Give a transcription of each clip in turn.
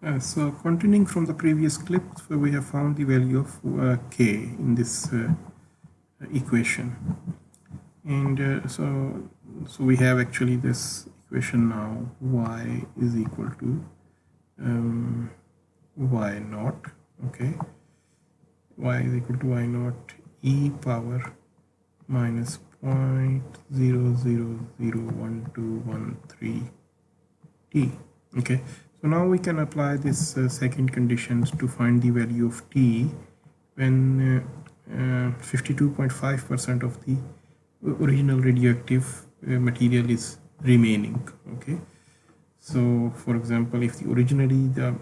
So continuing from the previous clip, we have found the value of k in this equation, and so we have actually this equation now. Y is equal to y naught. Okay, y is equal to y naught e power minus 0.000113 t. Okay, so now we can apply this second conditions to find the value of t when 52.5% of the original radioactive material is remaining. Okay, so for example, if originally the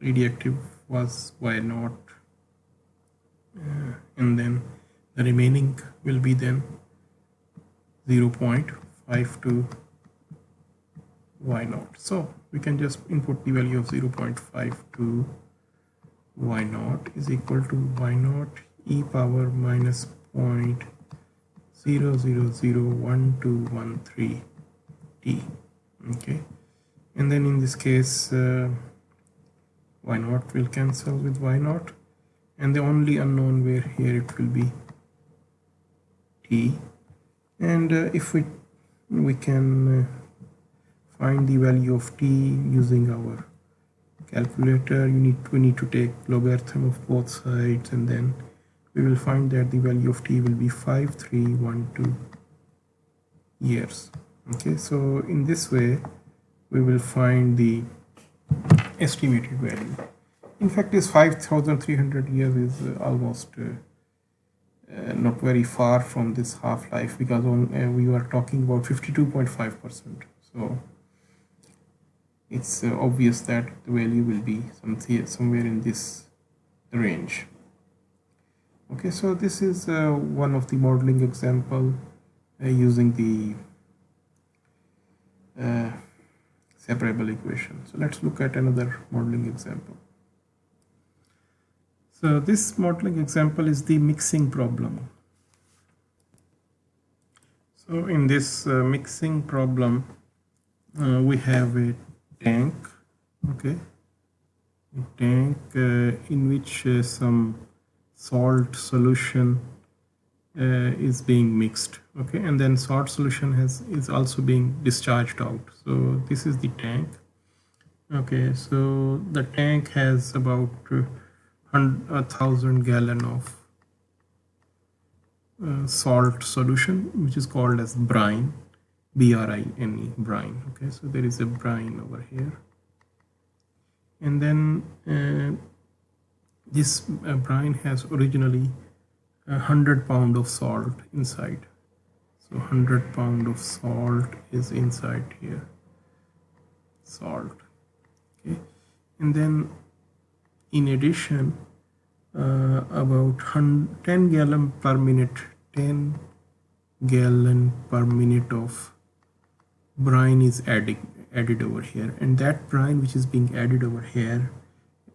radioactive was y naught, and then the remaining will be then 0.52 y naught. So we can just input the value of 0.52 y naught is equal to y naught e power minus 0.000113 t. Okay, and then in this case y naught will cancel with y naught, and the only unknown where here it will be t. And if we can find the value of t using our calculator, we need to take logarithm of both sides, and then we will find that the value of t will be 5312 years. Okay, so in this way we will find the estimated value. In fact, this 5300 years is almost not very far from this half-life, because we were talking about 52.5%. So it's obvious that the value will be somewhere in this range. Okay, so this is one of the modeling example using the separable equation. So let's look at another modeling example. So this modeling example is the mixing problem. So in this mixing problem, we have a tank, okay, a tank in which some salt solution is being mixed, okay, and then salt solution is also being discharged out. So this is the tank. Okay, so the tank has about 1,000 gallon of salt solution, which is called as brine, brine, brine. Okay, so there is a brine over here, and then this brine has originally 100 pound of salt inside. So 100 pound of salt is inside here, salt. Okay, and then in addition about 10 gallon per minute, 10 gallon per minute of brine is added over here, and that brine which is being added over here,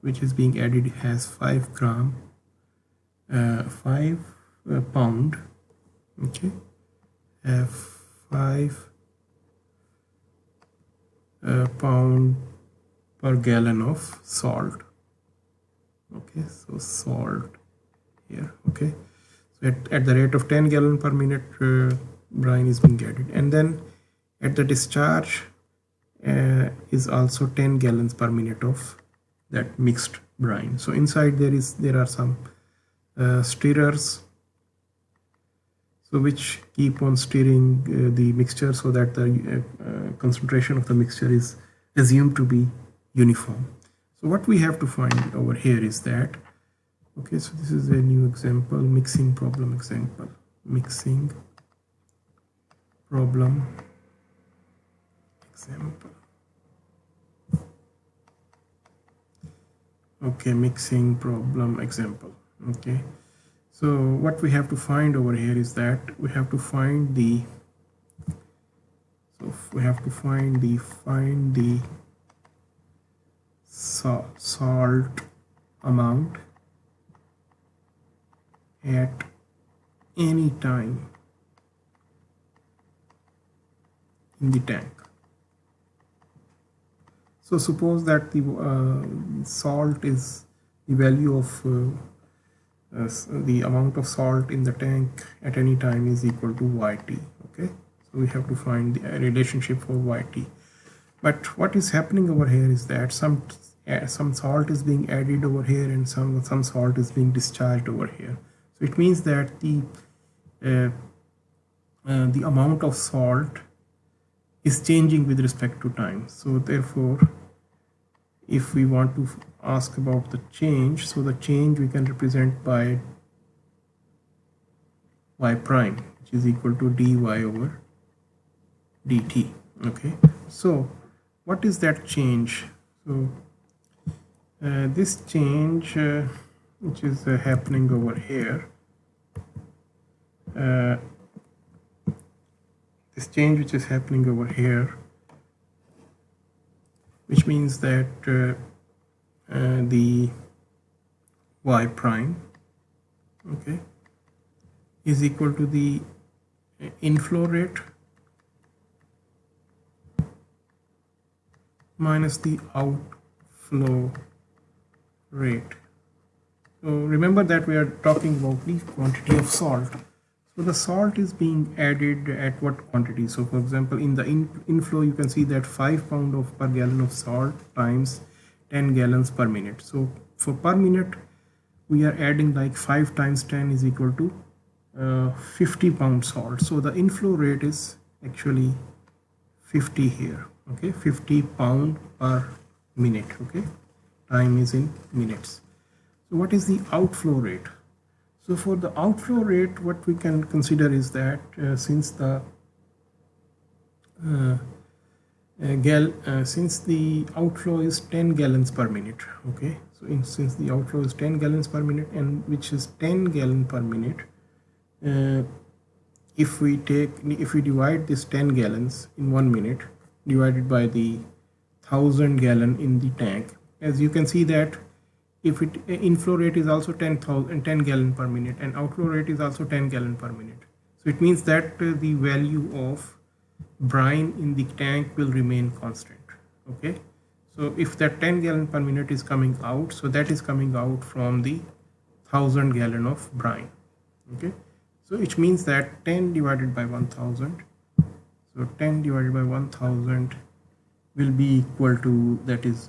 which is being added, has 5 gram 5 pound, okay, 5 pound per gallon of salt. Okay, so salt here. Okay, so at the rate of 10 gallon per minute brine is being added, and then at the discharge is also 10 gallons per minute of that mixed brine. So inside there are some stirrers, so which keep on stirring the mixture so that the concentration of the mixture is assumed to be uniform. So what we have to find over here is that, okay, so this is a new example, mixing problem example, mixing problem example. Okay, mixing problem example. Okay, so what we have to find over here is that we have to find the salt amount at any time in the tank. So suppose that the salt is the value of the amount of salt in the tank at any time is equal to yt. Okay, so we have to find the relationship for yt. But what is happening over here is that some salt is being added over here and some salt is being discharged over here. So it means that the amount of salt is changing with respect to time. So therefore, if we want to ask about the change, so the change we can represent by y prime, which is equal to dy over dt. Okay, so what is that change? So this change which is happening over here, this change which is happening over here, which means that the y prime, okay, is equal to the inflow rate minus the outflow rate. So remember that we are talking about the quantity of salt. So the salt is being added at what quantity? So for example, in the inflow, you can see that 5 pound of per gallon of salt times 10 gallons per minute. So for per minute, we are adding like 5 times 10 is equal to 50 pound salt. So the inflow rate is actually 50 here. Okay, 50 pound per minute. Okay, time is in minutes. So what is the outflow rate? So for the outflow rate, what we can consider is that since the outflow is 10 gallons per minute, okay, so since the outflow is 10 gallons per minute, and which is 10 gallon per minute, if we divide this 10 gallons in 1 minute divided by the 1000 gallon in the tank, as you can see that if inflow rate is also 10 gallon per minute and outflow rate is also 10 gallon per minute. So it means that the value of brine in the tank will remain constant. Okay, so if that 10 gallon per minute is coming out, so that is coming out from the 1000 gallon of brine. Okay, so it means that 10 divided by 1000, so 10 divided by 1000 will be equal to, that is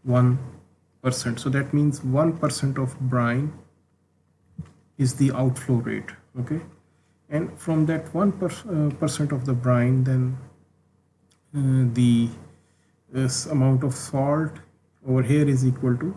1%. So that means 1% of brine is the outflow rate. Okay, and from that 1% of the brine, then the amount of salt over here is equal to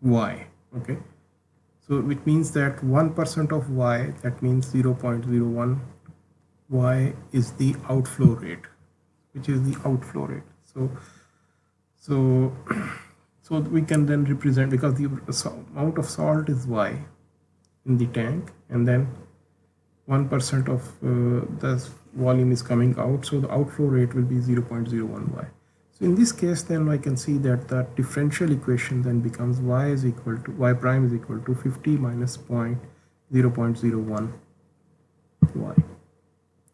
y. Okay, so it means that 1% of y, that means 0.01 y is the outflow rate, which is the outflow rate. So we can then represent, because the amount of salt is y in the tank, and then 1% of the volume is coming out, so the outflow rate will be 0.01 y. So in this case, then I can see that the differential equation then becomes y prime is equal to 50 minus 0.01 y.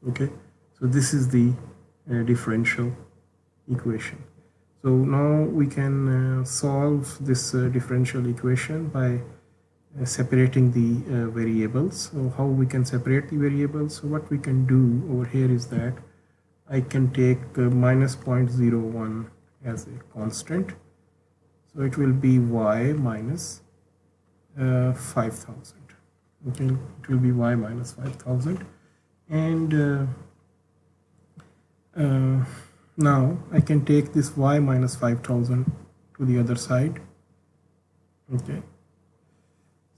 Okay, so this is the differential equation. So now we can solve this differential equation by separating the variables. So how we can separate the variables? So what we can do over here is that I can take minus 0.01 as a constant. So it will be y minus 5000. Okay, it will be y minus 5000, and now I can take this y minus 5000 to the other side. Okay,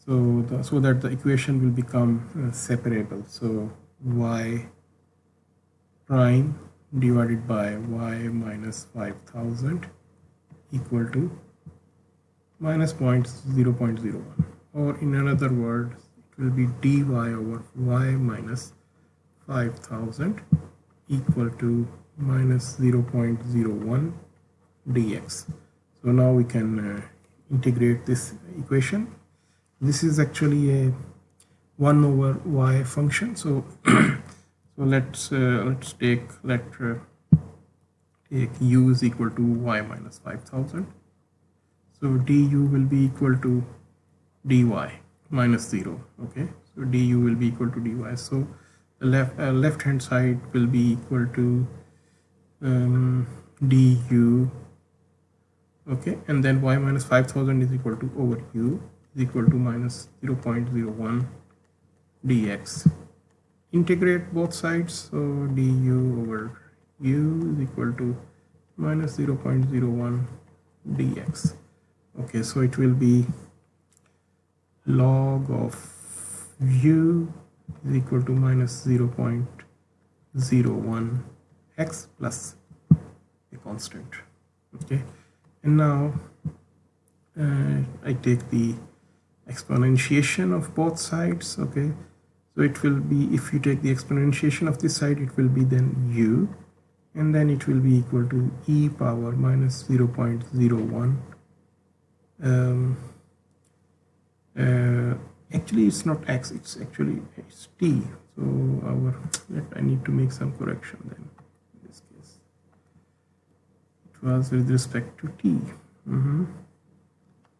so that the equation will become separable. So y prime divided by y minus 5000 equal to minus 0.01, or in another word, it will be dy over y minus 5000 equal to minus 0.01 dx. So now we can integrate this equation. This is actually a 1 over y function. So let's take take u is equal to y minus 5000. So du will be equal to dy minus 0. Okay, so du will be equal to dy. So the left hand side will be equal to du. Okay, and then y minus 5000 is equal to over u is equal to minus 0.01 dx. Integrate both sides, so du over u is equal to minus 0.01 dx. Okay, so it will be log of u is equal to minus 0.01 x plus a constant. Okay, and now I take the exponentiation of both sides. Okay, so it will be, if you take the exponentiation of this side, it will be then u, and then it will be equal to e power minus 0.01. Actually it's not x, it's actually it's t. So I need to make some correction then. In this case it was with respect to t.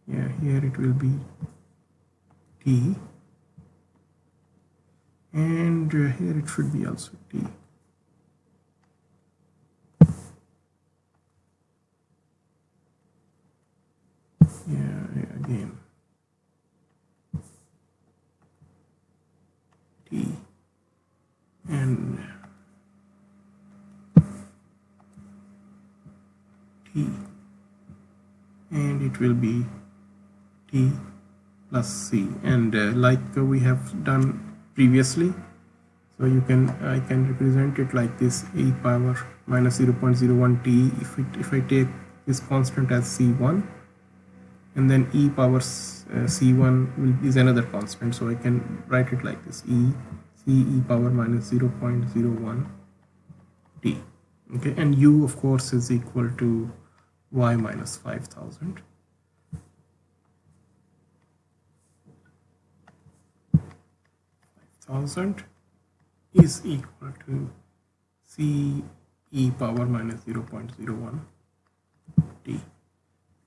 Yeah, here it will be t, and here it should be also t. Yeah, again t, and t, and it will be t plus c, and like we have done previously, so I can represent it like this: e power minus 0.01 t if I take this constant as c1, and then e power c1 is another constant, so I can write it like this: e power minus 0.01 t. Okay, and u of course is equal to y minus 5000. Is equal to c e power minus 0.01 t,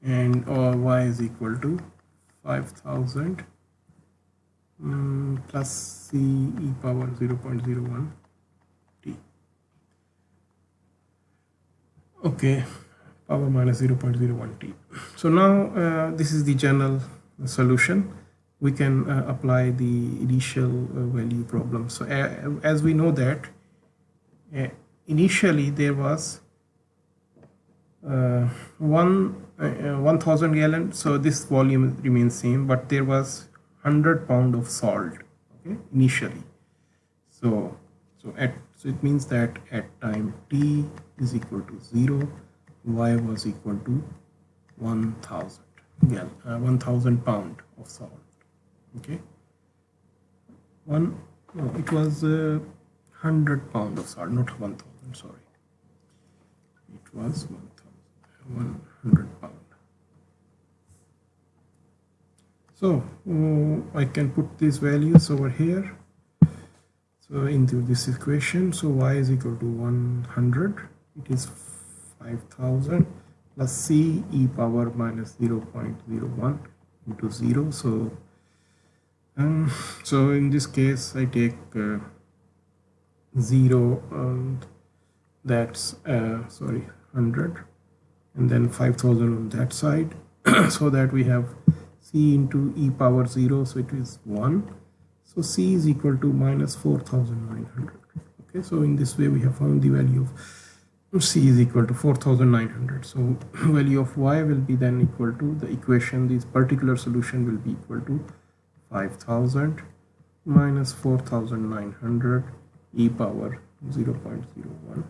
and y is equal to 5000 plus c e power 0.01 t. Okay, power minus 0.01 t. So now this is the general solution. We can apply the initial value problem. So as we know that initially there was 1000 gallon, so this volume remains same, but there was 100 pound of salt, okay, initially. So it means that at time t is equal to 0, y was equal to 1000 pound of salt. Okay, it was 100 pound of salt, not 1000, sorry, it was 100 pound. So I can put these values over here, so into this equation. So y is equal to 100, it is 5000 plus c e power minus 0.01 into 0. So in this case I take 0, that's 100, and then 5000 on that side, so that we have c into e power 0, so it is 1. So c is equal to minus 4900. Okay, so in this way we have found the value of c is equal to 4900. So value of y will be then equal to the equation, this particular solution will be equal to 5000 minus 4900 e power 0.01